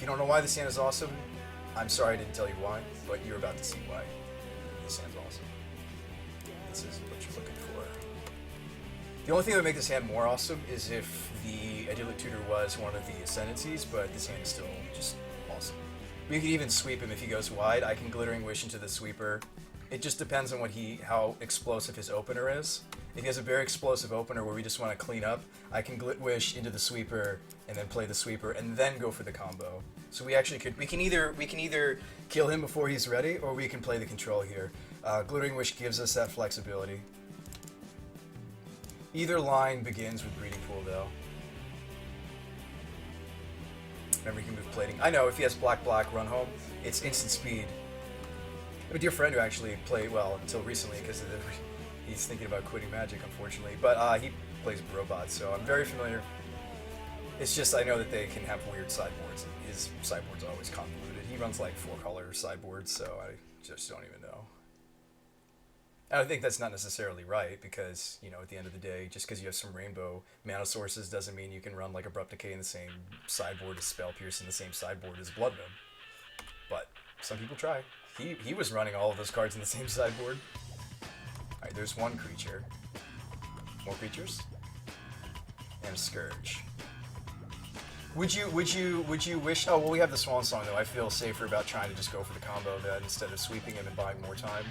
you don't know why this hand is awesome, I'm sorry I didn't tell you why, but you're about to see why this hand's awesome. This is what you're looking for. The only thing that would make this hand more awesome is if the Idyllic Tutor was one of the Ascendancies, but this hand is still just awesome. We could even sweep him if he goes wide. I can Glittering Wish into the sweeper. It just depends on how explosive his opener is. If he has a very explosive opener where we just want to clean up, I can Glit Wish into the sweeper and then play the sweeper and then go for the combo. So we actually could we can either kill him before he's ready, or we can play the control here. Glittering Wish gives us that flexibility. Either line begins with Breeding Pool though. Remember, he can move plating. I know, if he has black run home, it's instant speed. I have a dear friend who actually played, well, until recently, because he's thinking about quitting Magic, unfortunately. But he plays robots, so I'm very familiar. It's just, I know that they can have weird sideboards. His sideboard's always convoluted. He runs like 4-color sideboards, so I just don't even know. And I think that's not necessarily right, because, you know, at the end of the day, just because you have some rainbow mana sources doesn't mean you can run like Abrupt Decay in the same sideboard as Spell Pierce in the same sideboard as Blood Moon. But some people try. He was running all of those cards in the same sideboard. Alright, there's one creature. More creatures? And a Scourge. Would you wish... Oh, well, we have the Swan Song, though. I feel safer about trying to just go for the combo then instead of sweeping him and buying more time.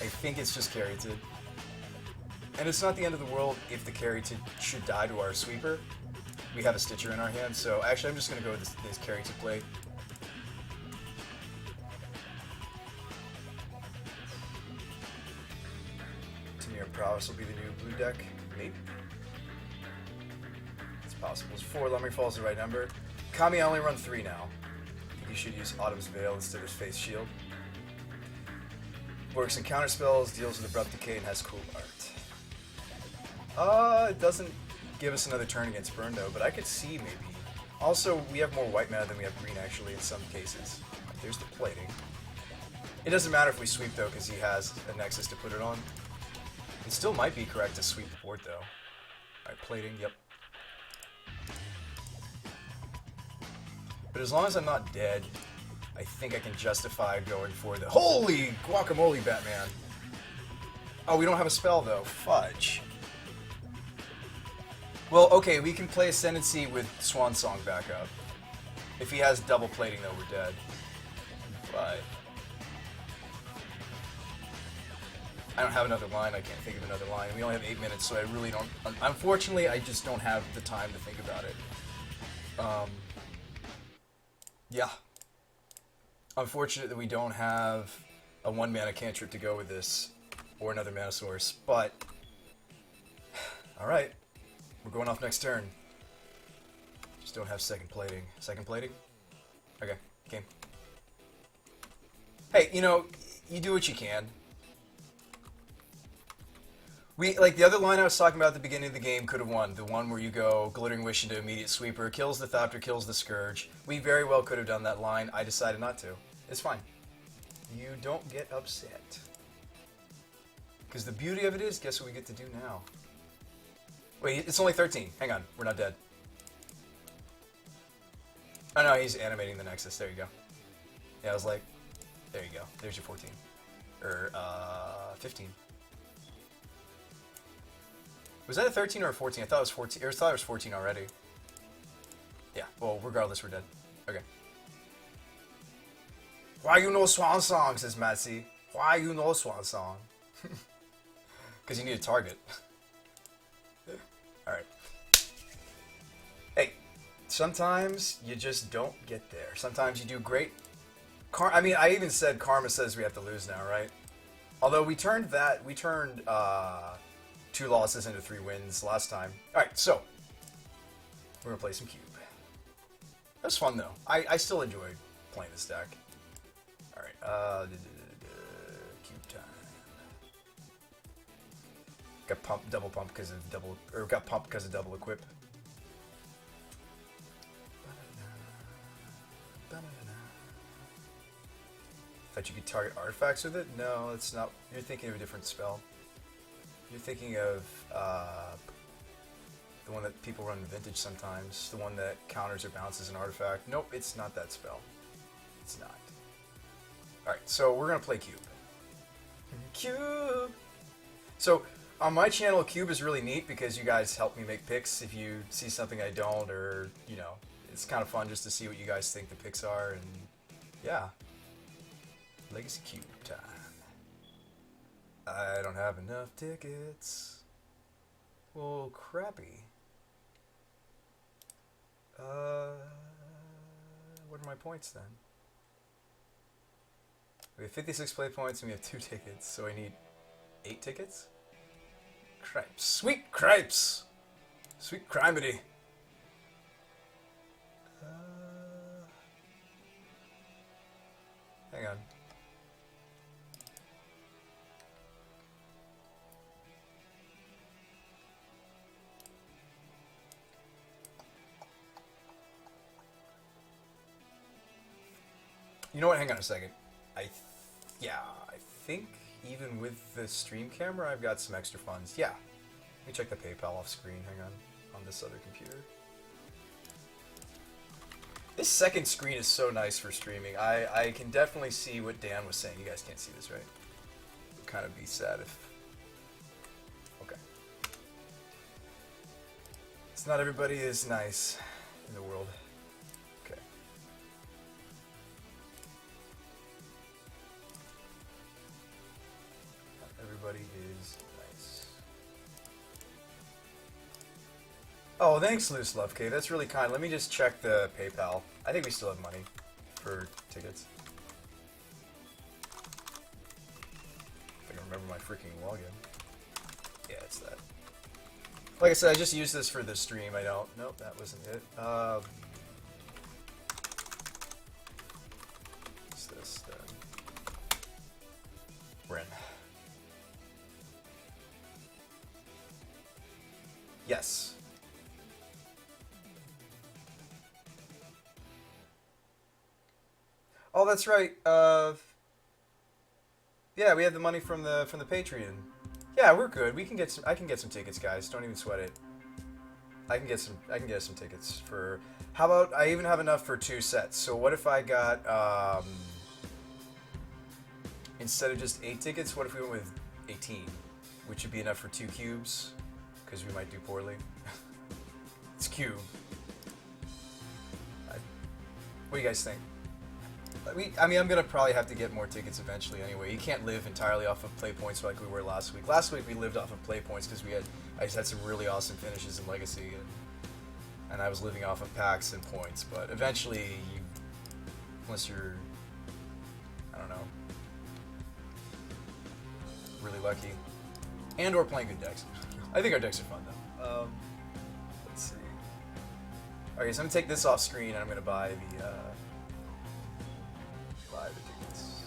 I think it's just Caryatid. And it's not the end of the world if the Caryatid should die to our sweeper. We have a Stitcher in our hand, so actually I'm just going to go with this Caryatid play. Tamir Prowess will be the new blue deck. Maybe. It's possible. Is 4 Lumbering Falls the right number? Kami, I only run 3 now. I think you should use Autumn's Veil instead of Face Shield. Works in counter spells, deals with Abrupt Decay, and has cool art. It doesn't give us another turn against burn though, but I could see maybe. Also, we have more white mana than we have green actually in some cases. There's the plating. It doesn't matter if we sweep though, because he has a Nexus to put it on. It still might be correct to sweep the board though. Alright, plating, yep. But as long as I'm not dead, I think I can justify going for the... Holy guacamole, Batman! Oh, we don't have a spell, though. Fudge. Well, okay, we can play Ascendancy with Swan Song back up. If he has double plating, though, we're dead. But... I don't have another line. I can't think of another line. We only have 8 minutes, so I really don't... Unfortunately, I just don't have the time to think about it. Yeah. Unfortunate that we don't have a 1-mana cantrip to go with this, or another mana source, but... Alright, we're going off next turn. Just don't have second plating. Second plating? Okay, game. Hey, you know, you do what you can. Like, the other line I was talking about at the beginning of the game could have won. The one where you go Glittering Wish into immediate sweeper, kills the Thopter, kills the Scourge. We very well could have done that line. I decided not to. It's fine. You don't get upset. Because the beauty of it is, guess what we get to do now? Wait, it's only 13. Hang on, we're not dead. Oh no, he's animating the Nexus. There you go. Yeah, I was like, there you go. There's your 14. Or, 15. Was that a 13 or a 14? I thought it was 14. I thought it was 14 already. Yeah, well, regardless, we're dead. Okay. Why you know Swan Song, says Matsy. Why you know Swan Song? Because you need a target. Alright. Hey, sometimes you just don't get there. Sometimes you do great. I mean, I even said Karma says we have to lose now, right? Although we turned 2 losses into 3 wins last time. Alright, so we're gonna play some Cube. That was fun though. I still enjoyed playing this deck. Alright, Cube time. Got pumped, double pump because of got pumped because of double equip. Thought you could target artifacts with it? No, it's not. You're thinking of a different spell. You're thinking of The one that people run in Vintage sometimes. The one that counters or bounces an artifact. Nope, it's not that spell. It's not. Alright, so we're going to play Cube. Cube! So, on my channel, Cube is really neat because you guys help me make picks if you see something I don't, or, you know, it's kind of fun just to see what you guys think the picks are, and yeah. Legacy Cube time. I don't have enough tickets. Well, crappy. What are my points then? We have 56 play points and we have 2 tickets, so I need 8 tickets? Cripes. Sweet cripes! Sweet crimety. Hang on. You know what? Hang on a second. I think even with the stream camera, I've got some extra funds. Yeah. Let me check the PayPal off screen. Hang on this other computer. This second screen is so nice for streaming. I can definitely see what Dan was saying. You guys can't see this, right? It would kind of be sad if... Okay. It's not everybody is nice in the world. Okay. Not everybody is nice. Oh, thanks, Loose Love K. That's really kind. Let me just check the PayPal. I think we still have money for tickets. If I can remember my freaking login. Yeah, it's that. Like I said, I just used this for the stream. I don't. Nope, that wasn't it. What's this then? Ren. Yes. Oh, that's right. Yeah, we have the money from the Patreon. Yeah, we're good. We can get some. I can get some tickets, guys. Don't even sweat it. I can get some tickets for. How about I even have enough for 2 sets? So what if I got instead of just 8 tickets? What if we went with 18, which would be enough for 2 cubes? Because we might do poorly. It's cube. What do you guys think? I mean, I'm gonna probably have to get more tickets eventually. Anyway, you can't live entirely off of play points like we were last week. Last week we lived off of play points because I just had some really awesome finishes in Legacy, and I was living off of packs and points. But eventually, unless you're, I don't know, really lucky, and or playing good decks. I think our decks are fun though. Let's see. Okay, so I'm gonna take this off screen and I'm gonna buy the tickets.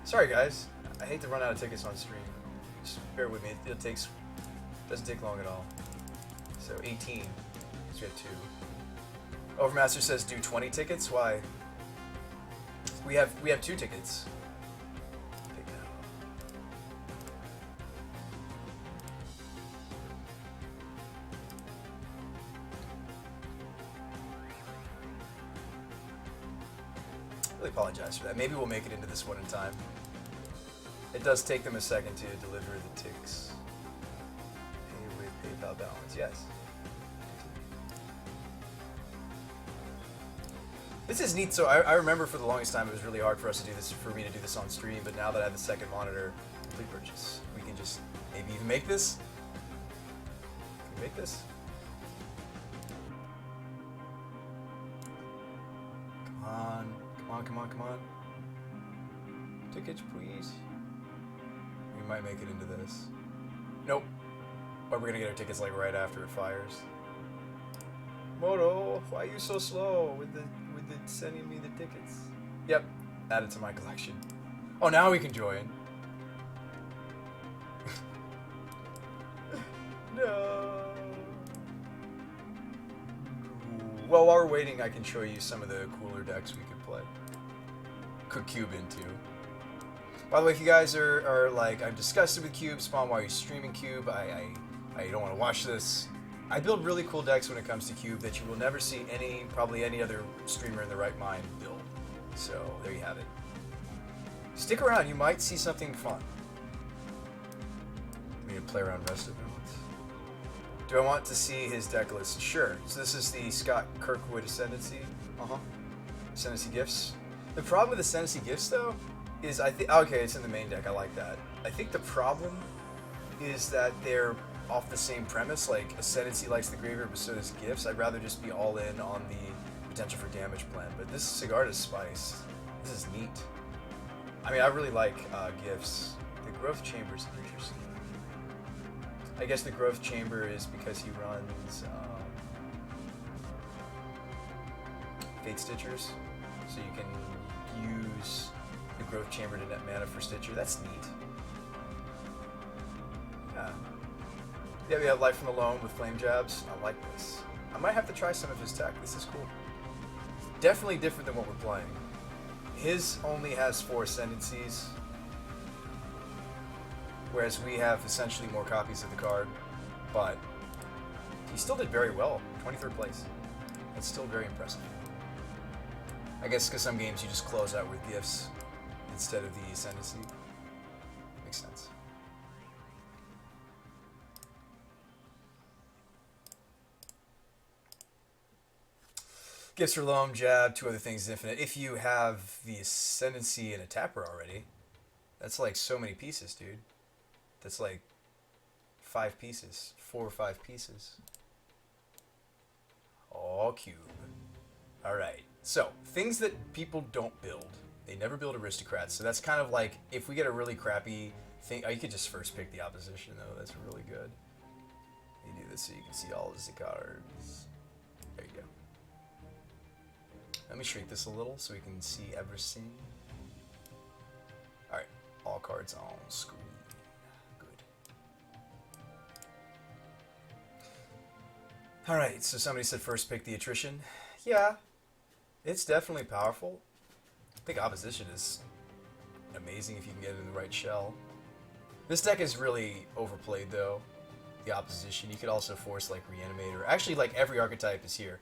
Sorry guys, I hate to run out of tickets on stream. Just bear with me. It doesn't take long at all. So 18. So we have 2. Overmaster says do 20 tickets. Why? We have 2 tickets. Apologize for that. Maybe we'll make it into this one in time. It does take them a second to deliver the ticks. Pay with PayPal balance, yes. This is neat. So I remember for the longest time it was really hard for us to do this, for me to do this on stream, but now that I have the second monitor, complete purchase. We can just maybe even make this. Can we make this? Come on. Tickets, please. We might make it into this. Nope. Or we're gonna get our tickets like right after it fires. Moto, why are you so slow with the sending me the tickets? Yep, add it to my collection. Oh, now we can join. No. Well, while we're waiting, I can show you some of the cooler decks we could play. Could cube into. By the way, if you guys are like, I'm disgusted with cube, Spawn, why are you streaming cube? I You don't want to watch this. I build really cool decks when it comes to Cube that you will never see probably any other streamer in their right mind build. So there you have it. Stick around, you might see something fun. I'm going to play around rest of it. Do I want to see his deck list? Sure. So this is the Scott Kirkwood Ascendancy. Ascendancy Gifts. The problem with Ascendancy Gifts, though, is okay, it's in the main deck. I like that. I think the problem is that they're off the same premise. Like, Ascendancy likes the graveyard, but so does Gifts. I'd rather just be all in on the potential for damage plan. But this Cigar to Spice, this is neat. I mean, I really like Gifts. The Growth Chamber is interesting. I guess the Growth Chamber is because he runs Fate Stitchers, so you can use the Growth Chamber to net mana for Stitcher. That's neat. Yeah, we have Life from the Loam with Flame Jabs. I like this. I might have to try some of his tech. This is cool. Definitely different than what we're playing. His only has 4 Ascendancies, whereas we have essentially more copies of the card, but he still did very well. 23rd place. That's still very impressive. I guess because some games you just close out with Gifts instead of the Ascendancy. Makes sense. Gifts for Loam, Jab, 2 other things infinite. If you have the Ascendancy and a Tapper already, that's like so many pieces, dude. That's like 5 pieces. 4 or 5 pieces. All Cube. Alright. So, things that people don't build. They never build Aristocrats. So that's kind of like, if we get a really crappy thing... Oh, you could just first pick the opposition, though. That's really good. You do this so you can see all of the cards. There you go. Let me shrink this a little so we can see everything. Alright. All cards on screen. Alright, so somebody said first pick the Attrition. Yeah, it's definitely powerful. I think Opposition is amazing if you can get it in the right shell. This deck is really overplayed, though. The Opposition. You could also force, like, Reanimator. Actually, like, every archetype is here.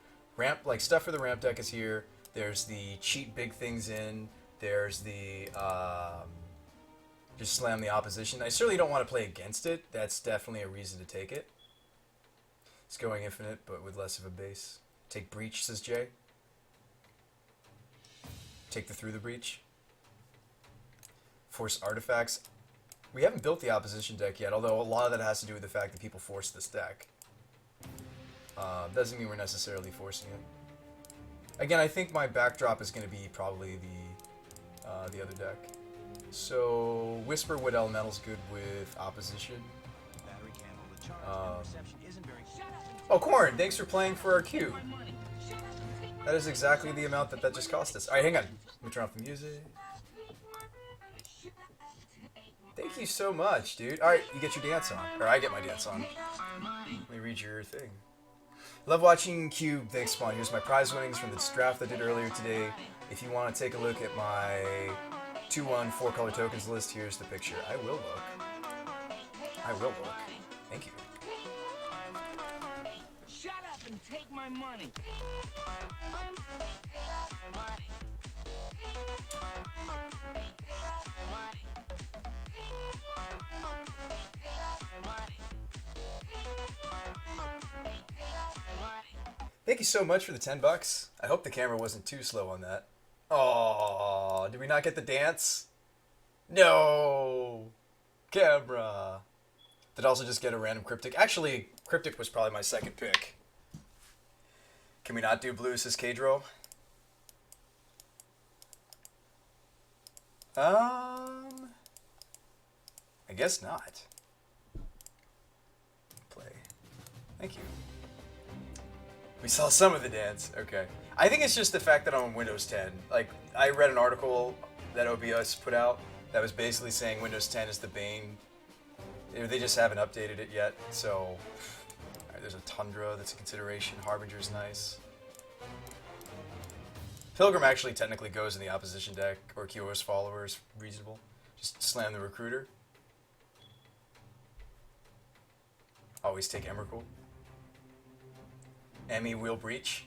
Like, stuff for the ramp deck is here. There's the cheat big things in. There's the, just slam the Opposition. I certainly don't want to play against it. That's definitely a reason to take it. It's going infinite, but with less of a base. Take Breach, says Jay. Take the Through the Breach. Force Artifacts. We haven't built the Opposition deck yet, although a lot of that has to do with the fact that people force this deck. Doesn't mean we're necessarily forcing it. Again, I think my backdrop is going to be probably the other deck. So, Whisper Wood Elemental's good with Opposition. Oh, Corn, thanks for playing for our cube. That is exactly the amount that just cost us. Alright, hang on. Let me turn off the music. Thank you so much, dude. Alright, you get your dance on. Or I get my dance on. Let me read your thing. Love watching Cube. Thanks, Spawn. Here's my prize winnings from this draft I did earlier today. If you want to take a look at my 2-1 4-color tokens list, here's the picture. I will look. I will look. Thank you. Shut up and take my money. Thank you so much for the $10. I hope the camera wasn't too slow on that. Oh, did we not get the dance? No! Camera! Did also just get a random Cryptic. Actually, Cryptic was probably my second pick. Can we not do blue, says Kadro? I guess not. Play. Thank you. We saw some of the dance. Okay. I think it's just the fact that I'm on Windows 10. Like, I read an article that OBS put out that was basically saying Windows 10 is the bane. They just haven't updated it yet, so... Alright, there's a Tundra that's a consideration. Harbinger's nice. Pilgrim actually technically goes in the opposition deck, or Kyo's follower is reasonable. Just slam the Recruiter. Always take Emrakul. Emmy Wheel Breach.